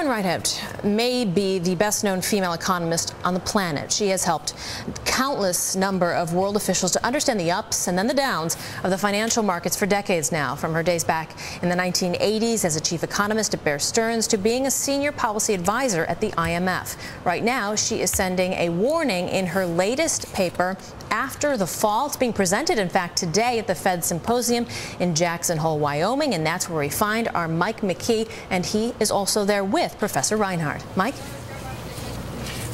Carmen Reinhart may be the best-known female economist on the planet. She has helped countless number of world officials to understand the ups and then the downs of the financial markets for decades now, from her days back in the 1980s as a chief economist at Bear Stearns to being a senior policy advisor at the IMF. Right now, she is sending a warning in her latest paper, After the Fall. It's being presented, in fact, today at the Fed symposium in Jackson Hole, Wyoming, and that's where we find our Mike McKee, and he is also there with Professor Reinhart. Mike?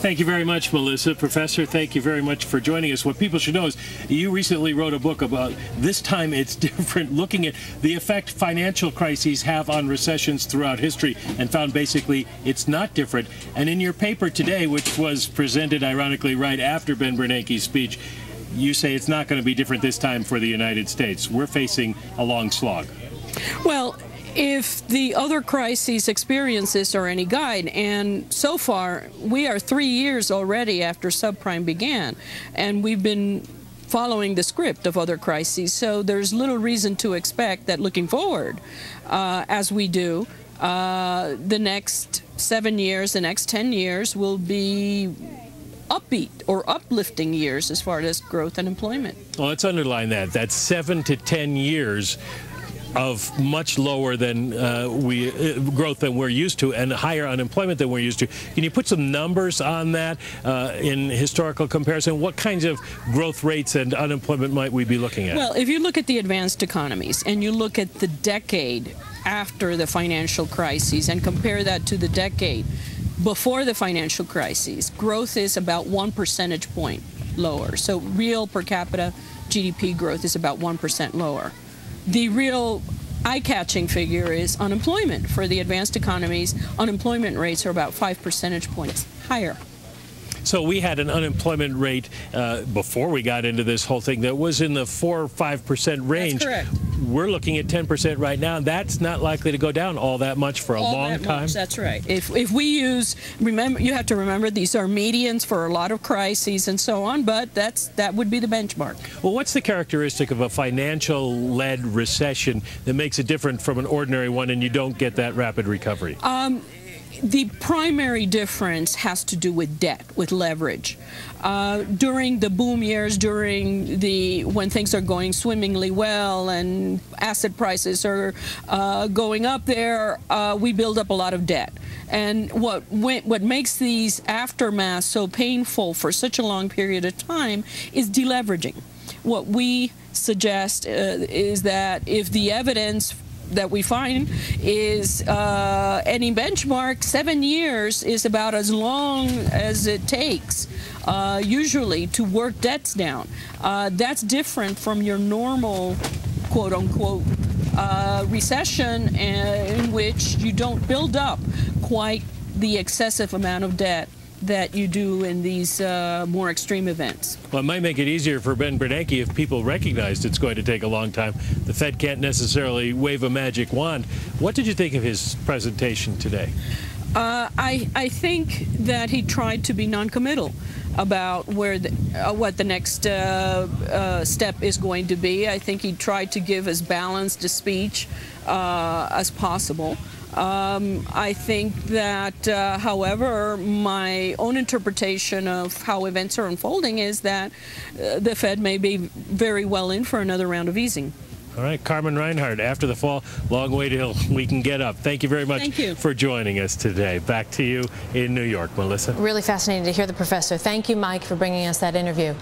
Thank you very much, Melissa. Professor, thank you very much for joining us. What people should know is you recently wrote a book about This Time It's Different, looking at the effect financial crises have on recessions throughout history, and found basically it's not different. And in your paper today, which was presented ironically right after Ben Bernanke's speech, you say it's not going to be different this time for the United States. We're facing a long slog. Well, if the other crises experiences are any guide, and so far we are 3 years already after subprime began, and we've been following the script of other crises, so there's little reason to expect that looking forward, as we do, the next 7 years, the next 10 years will be upbeat or uplifting years as far as growth and employment. Well, let's underline that. That's 7 to 10 years of much lower than growth than we're used to, and higher unemployment than we're used to. Can you put some numbers on that in historical comparison? What kinds of growth rates and unemployment might we be looking at? Well, if you look at the advanced economies and you look at the decade after the financial crises and compare that to the decade before the financial crises, growth is about 1 percentage point lower. So real per capita GDP growth is about 1% lower. The real eye-catching figure is unemployment. For the advanced economies, unemployment rates are about 5 percentage points higher. So we had an unemployment rate before we got into this whole thing that was in the 4 or 5% range. That's correct. We're looking at 10% right now. That's not likely to go down all that much for a long time. That's right. If we use, remember, you have to remember these are medians for a lot of crises and so on, but that would be the benchmark. Well, what's the characteristic of a financial-led recession that makes it different from an ordinary one and you don't get that rapid recovery? The primary difference has to do with debt, with leverage. During the boom years, when things are going swimmingly well and asset prices are going up there, we build up a lot of debt. And what makes these aftermaths so painful for such a long period of time is deleveraging. What we suggest is that if the evidence that we find is any benchmark, 7 years is about as long as it takes usually to work debts down. That's different from your normal quote-unquote recession in which you don't build up quite the excessive amount of debt that you do in these more extreme events. Well, it might make it easier for Ben Bernanke if people recognized it's going to take a long time. The Fed can't necessarily wave a magic wand. What did you think of his presentation today? I think that he tried to be non-committal about what the next step is going to be. I think he tried to give as balanced a speech as possible. I think that, however, my own interpretation of how events are unfolding is that the Fed may be very well in for another round of easing. All right, Carmen Reinhart, After the Fall, long way till we can get up. Thank you very much for joining us today. Back to you in New York, Melissa. Really fascinating to hear the professor. Thank you, Mike, for bringing us that interview.